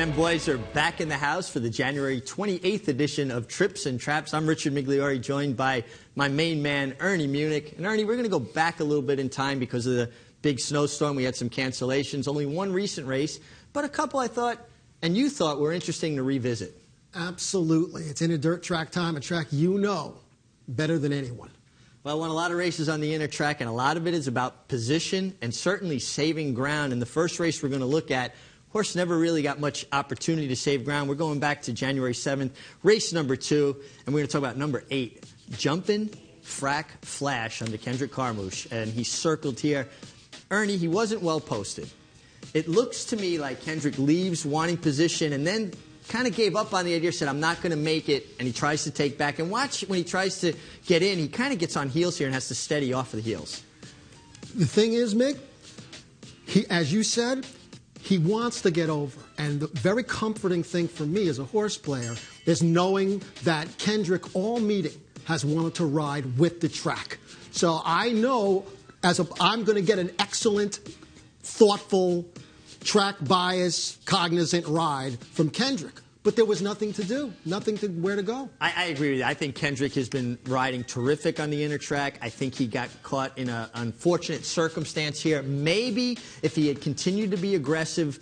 and boys are back in the house for the January 28th edition of Trips and Traps. I'm Richard Migliore, joined by my main man, Ernie Munick. And Ernie, we're going to go back a little bit in time because of the big snowstorm. We had some cancellations, only one recent race, but a couple I thought, and you thought, were interesting to revisit. Absolutely. It's in a dirt track time, a track you know better than anyone. Well, I won a lot of races on the inner track, and a lot of it is about position and certainly saving ground. And the first race we're going to look at, horse never really got much opportunity to save ground. We're going back to January 7th, race number 2, and we're going to talk about number 8, Jumpin' Frack Flash under Kendrick Carmouche. And he's circled here. Ernie, he wasn't well posted. It looks to me like Kendrick leaves wanting position and then kind of gave up on the idea, said, I'm not going to make it, and he tries to take back. And watch, when he tries to get in, he kind of gets on heels here and has to steady off of the heels. The thing is, Mick, as you said, he wants to get over. And the very comforting thing for me as a horse player is knowing that Kendrick all meeting has wanted to ride with the track. So I know I'm going to get an excellent, thoughtful, track bias, cognizant ride from Kendrick. But there was nothing to do, where to go. I agree with you. I think Kendrick has been riding terrific on the inner track. I think he got caught in an unfortunate circumstance here. Maybe if he had continued to be aggressive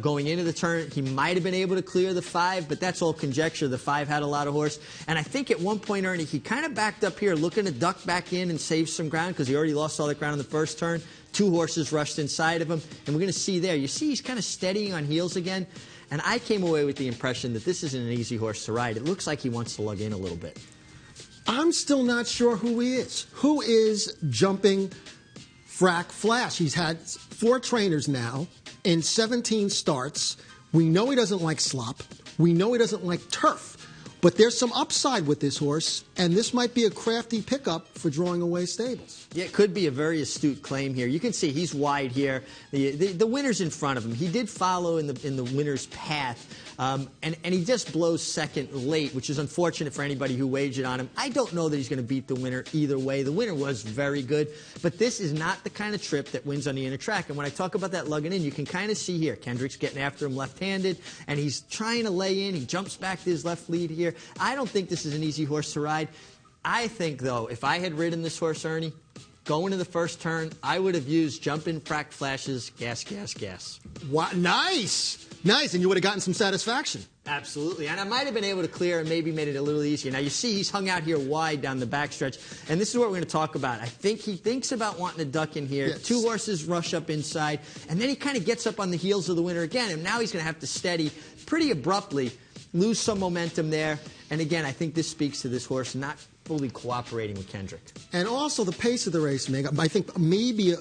going into the turn, he might have been able to clear the 5, but that's all conjecture. The 5 had a lot of horse. And I think at one point, Ernie, he kind of backed up here looking to duck back in and save some ground because he already lost all that ground in the first turn. 2 horses rushed inside of him. And we're going to see there. You see he's kind of steadying on heels again. And I came away with the impression that this isn't an easy horse to ride. It looks like he wants to lug in a little bit. I'm still not sure who he is. Who is Jumping Frack Flash? He's had 4 trainers now in 17 starts. We know he doesn't like slop. We know he doesn't like turf. But there's some upside with this horse, and this might be a crafty pickup for drawing away stables. Yeah, it could be a very astute claim here. You can see he's wide here. The winner's in front of him. He did follow in the winner's path, and he just blows second late, which is unfortunate for anybody who wagered on him. I don't know that he's going to beat the winner either way. The winner was very good, but this is not the kind of trip that wins on the inner track. And when I talk about that lugging in, you can kind of see here, Kendrick's getting after him left-handed, and he's trying to lay in. He jumps back to his left lead here. I don't think this is an easy horse to ride. I think, though, if I had ridden this horse, Ernie, going to the first turn, I would have used Jumpin' Frack Flash's gas, gas, gas. What? Nice! Nice, and you would have gotten some satisfaction. Absolutely, and I might have been able to clear and maybe made it a little easier. Now, you see he's hung out here wide down the backstretch, and this is what we're going to talk about. I think he thinks about wanting to duck in here. Yes. 2 horses rush up inside, and then he kind of gets up on the heels of the winner again, and now he's going to have to steady pretty abruptly, lose some momentum there. And again, I think this speaks to this horse not fully cooperating with Kendrick. And also the pace of the race, Meg. I think maybe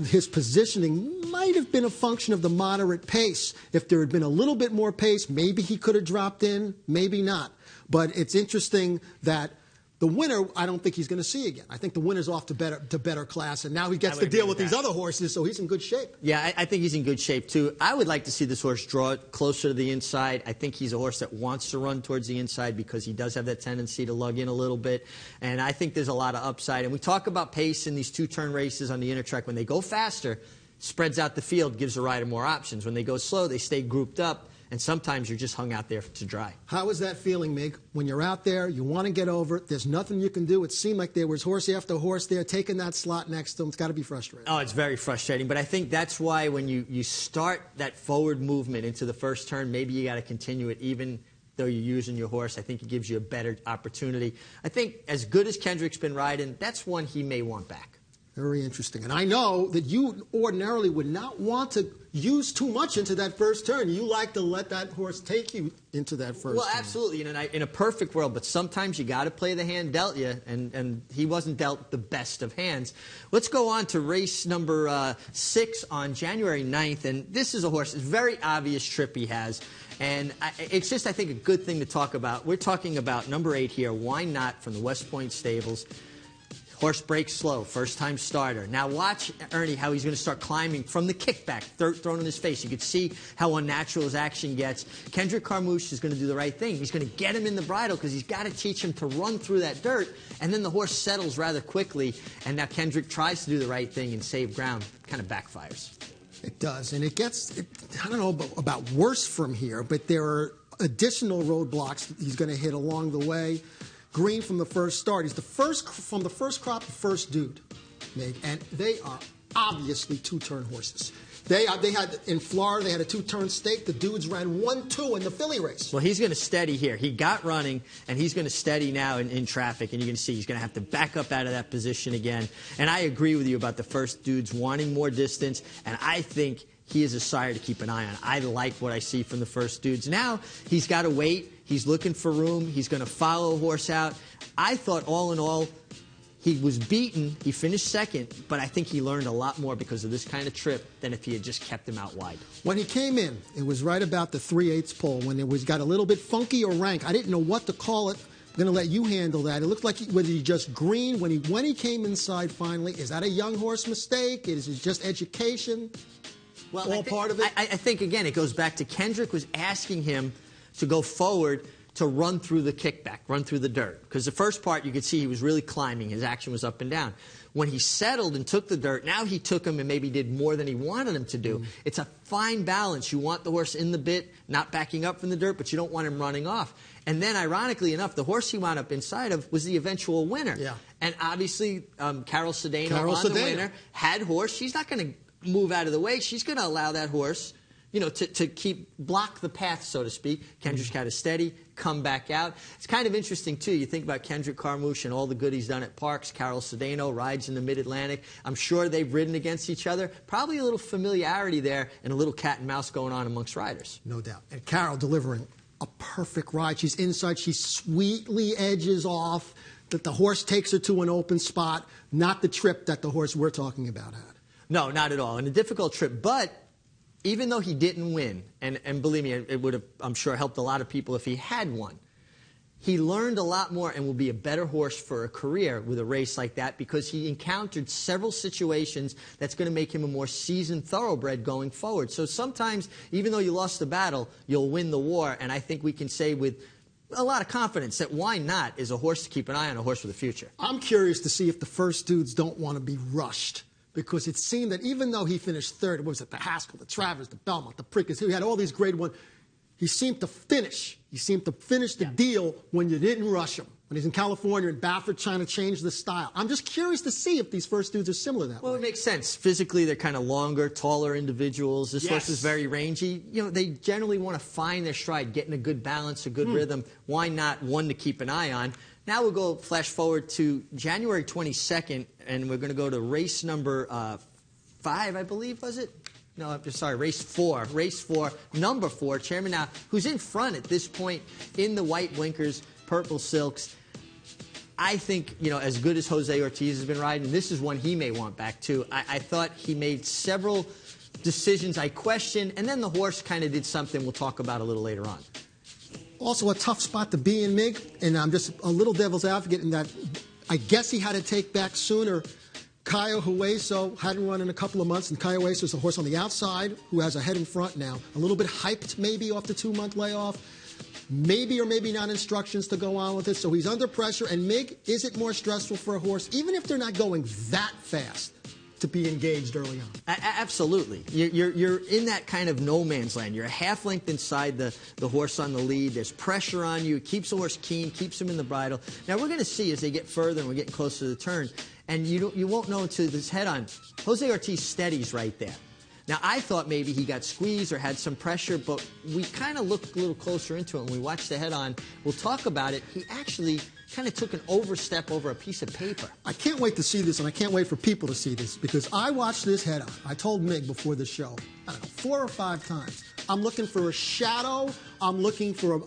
his positioning might have been a function of the moderate pace. If there had been a little bit more pace, maybe he could have dropped in, maybe not. But it's interesting that the winner, I don't think he's going to see again. I think the winner's off to better class, and now he gets to deal with these other horses, so he's in good shape. Yeah, I think he's in good shape, too. I would like to see this horse draw it closer to the inside. I think he's a horse that wants to run towards the inside because he does have that tendency to lug in a little bit, and I think there's a lot of upside. And we talk about pace in these 2-turn races on the inner track. When they go faster, spreads out the field, gives the rider more options. When they go slow, they stay grouped up. And sometimes you're just hung out there to dry. How is that feeling, Mig? When you're out there, you want to get over it, there's nothing you can do. It seemed like there was horse after horse there taking that slot next to him. It's got to be frustrating. Oh, it's very frustrating. But I think that's why when you start that forward movement into the first turn, maybe you got to continue it even though you're using your horse. I think it gives you a better opportunity. I think as good as Kendrick's been riding, that's one he may want back. Very interesting. And I know that you ordinarily would not want to use too much into that first turn. You like to let that horse take you into that first turn. Well, absolutely. In a perfect world, but sometimes you got to play the hand dealt you, and he wasn't dealt the best of hands. Let's go on to race number 6 on January 9th, and this is a horse, it's a very obvious trip he has. And it's just, I think, a good thing to talk about. We're talking about number 8 here, Why Not, from the West Point Stables. Horse breaks slow, first-time starter. Now watch, Ernie, how he's going to start climbing from the kickback, thrown in his face. You can see how unnatural his action gets. Kendrick Carmouche is going to do the right thing. He's going to get him in the bridle because he's got to teach him to run through that dirt, and then the horse settles rather quickly, and now Kendrick tries to do the right thing and save ground. Kind of backfires. It does, and it gets, I don't know about worse from here, but there are additional roadblocks that he's going to hit along the way. Green from the first start. He's the first, from the first crop, the first dude, Mig, and they are obviously two-turn horses. They had, in Florida, they had a two-turn stake. The dudes ran 1-2 in the filly race. Well, he's going to steady here. He got running, and he's going to steady now in traffic, and you're going to see he's going to have to back up out of that position again. And I agree with you about the first dudes wanting more distance, and I think he is a sire to keep an eye on. I like what I see from the first dudes. Now he's got to wait. He's looking for room. He's going to follow a horse out. I thought, all in all, he was beaten. He finished second, but I think he learned a lot more because of this kind of trip than if he had just kept him out wide. When he came in, it was right about the 3/8 pole when it got a little bit funky or rank. I didn't know what to call it. I'm going to let you handle that. It looked like whether he just green when he came inside finally. Is that a young horse mistake? Is it just education? Well, all part of it? I think, again, it goes back to Kendrick was asking him to go forward to run through the kickback, run through the dirt. Because the first part, you could see he was really climbing. His action was up and down. When he settled and took the dirt, now he took him and maybe did more than he wanted him to do. It's a fine balance. You want the horse in the bit, not backing up from the dirt, but you don't want him running off. And then, ironically enough, the horse he wound up inside of was the eventual winner. Yeah. And obviously, Carol Cedeno the winner, had horse. She's not going to move out of the way. She's going to allow that horse, you know, to block the path, so to speak. Kendrick's got to steady, come back out. It's kind of interesting, too. You think about Kendrick Carmouche and all the good he's done at Parks. Carol Cedeno rides in the Mid-Atlantic. I'm sure they've ridden against each other. Probably a little familiarity there and a little cat and mouse going on amongst riders. No doubt. And Carol delivering a perfect ride. She's inside. She sweetly edges off. That the horse takes her to an open spot, not the trip that the horse we're talking about had. No, not at all. And a difficult trip. But even though he didn't win, and believe me, it would have, I'm sure, helped a lot of people if he had won, he learned a lot more and will be a better horse for a career with a race like that because he encountered several situations that's going to make him a more seasoned thoroughbred going forward. So sometimes, even though you lost the battle, you'll win the war. And I think we can say with a lot of confidence that Why Not is a horse to keep an eye on, a horse for the future. I'm curious to see if the first dudes don't want to be rushed. Because it seemed that even though he finished third, what was it, the Haskell, the Travers, the Belmont, the Prickers, he had all these grade one, he seemed to finish. He seemed to finish the deal when you didn't rush him. When he's in California and Baffert trying to change the style. I'm just curious to see if these first dudes are similar that way. Well, it makes sense. Physically, they're kind of longer, taller individuals. This horse is very rangy. You know, they generally want to find their stride, getting a good balance, a good rhythm. Why not one to keep an eye on? Now we'll go flash forward to January 22nd, and we're going to go to race number 5, I believe, was it? No, I'm sorry, race 4. Race 4, number 4, Chairman Now, who's in front at this point in the white blinkers, purple silks. I think, you know, as good as Jose Ortiz has been riding, this is one he may want back too. I thought he made several decisions I questioned, and then the horse kind of did something we'll talk about a little later on. Also a tough spot to be in, Mig, and I'm just a little devil's advocate in that I guess he had to take back sooner. Caio Hueso hadn't run in a couple of months, and Caio Hueso is a horse on the outside who has a head in front now. A little bit hyped maybe off the 2-month layoff. Maybe or maybe not instructions to go on with it. So he's under pressure. And Mig, is it more stressful for a horse, even if they're not going that fast, to be engaged early on? Absolutely. You're in that kind of no man's land. You're a half length inside the horse on the lead. There's pressure on you. It keeps the horse keen, keeps him in the bridle. Now we're going to see as they get further and we're getting closer to the turn, and you won't know until this head on. Jose Ortiz steadies right there. Now, I thought maybe he got squeezed or had some pressure, but we kind of looked a little closer into it when we watched the head-on. We'll talk about it. He actually kind of took an overstep over a piece of paper. I can't wait to see this, and I can't wait for people to see this, because I watched this head-on. I told Mig before the show, I don't know, 4 or 5 times. I'm looking for a shadow. I'm looking for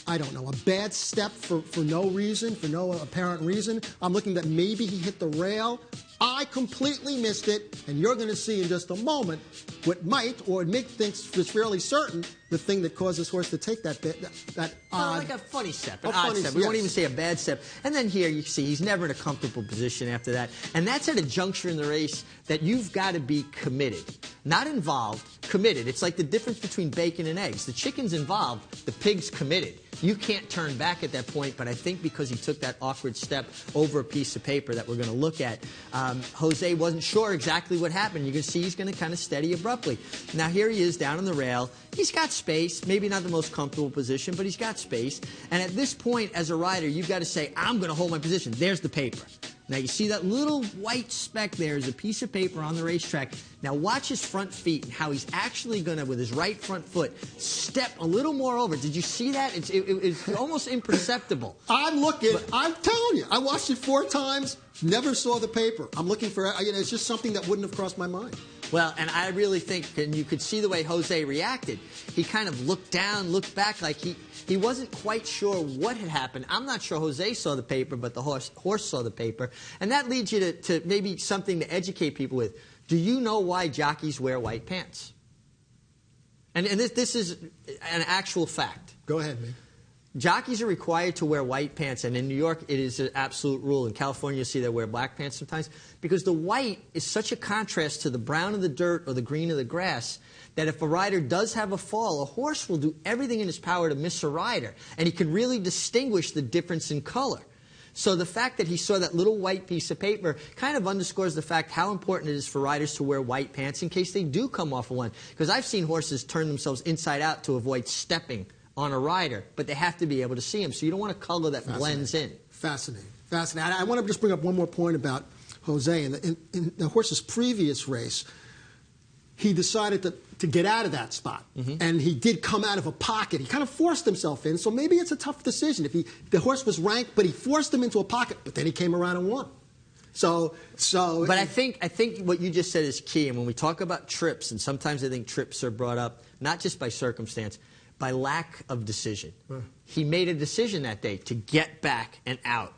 I don't know, a bad step for no reason, for no apparent reason. I'm looking that maybe he hit the rail. I completely missed it, and you're going to see in just a moment what might, or Mick thinks is fairly certain, the thing that caused this horse to take that odd... like a funny step, an odd step. We won't even say a bad step. And then here you see he's never in a comfortable position after that. And that's at a juncture in the race that you've got to be committed. Not involved, committed. It's like the difference between bacon and eggs. The chicken's involved, the pig's committed. You can't turn back at that point, but I think because he took that awkward step over a piece of paper that we're going to look at, Jose wasn't sure exactly what happened. You can see he's going to kind of steady abruptly. Now here he is down on the rail. He's got space, maybe not the most comfortable position, but he's got space. And at this point, as a rider, you've got to say, I'm going to hold my position. There's the paper. Now, you see that little white speck there is a piece of paper on the racetrack. Now, watch his front feet and how he's actually going to, with his right front foot, step a little more over. Did you see that? It's almost imperceptible. I'm looking. I'm telling you. I watched it 4 times, never saw the paper. I'm looking for, it's just something that wouldn't have crossed my mind. Well, and I really think, and you could see the way Jose reacted. He kind of looked down, looked back, like he wasn't quite sure what had happened. I'm not sure Jose saw the paper, but the horse saw the paper. And that leads you to maybe something to educate people with. Do you know why jockeys wear white pants? And this is an actual fact. Go ahead, man. Jockeys are required to wear white pants, and in New York it is an absolute rule. In California you'll see they wear black pants sometimes, because the white is such a contrast to the brown of the dirt or the green of the grass that if a rider does have a fall, a horse will do everything in his power to miss a rider, and he can really distinguish the difference in color. So the fact that he saw that little white piece of paper kind of underscores the fact how important it is for riders to wear white pants in case they do come off of one. Because I've seen horses turn themselves inside out to avoid stepping on a rider, but they have to be able to see him. So you don't want a color that blends in. Fascinating. Fascinating. I want to just bring up one more point about Jose. In the horse's previous race, he decided to get out of that spot. And he did come out of a pocket. He kind of forced himself in, so maybe it's a tough decision. The horse was ranked, but he forced him into a pocket, but then he came around and won. But I think what you just said is key. And when we talk about trips, and sometimes I think trips are brought up not just by circumstance, by lack of decision. He made a decision that day to get back and out.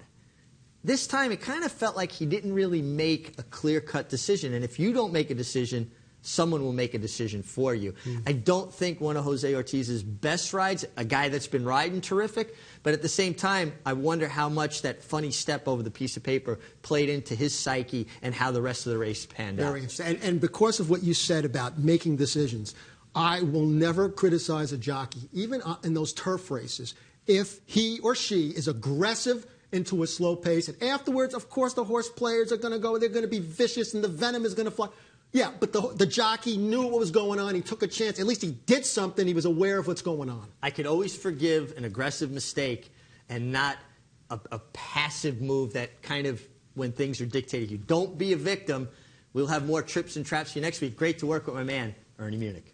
This time it kind of felt like he didn't really make a clear-cut decision. And if you don't make a decision, someone will make a decision for you. I don't think one of Jose Ortiz's best rides, a guy that's been riding terrific, but at the same time, I wonder how much that funny step over the piece of paper played into his psyche and how the rest of the race panned out. Very interesting. And because of what you said about making decisions, I will never criticize a jockey, even in those turf races, if he or she is aggressive into a slow pace. And afterwards, of course, the horse players are going to go, they're going to be vicious, and the venom is going to fly. Yeah, but the jockey knew what was going on. He took a chance. At least he did something. He was aware of what's going on. I could always forgive an aggressive mistake and not a passive move that kind of, when things are dictated, you don't be a victim. We'll have more trips and traps for you next week. Great to work with my man, Ernie Munick.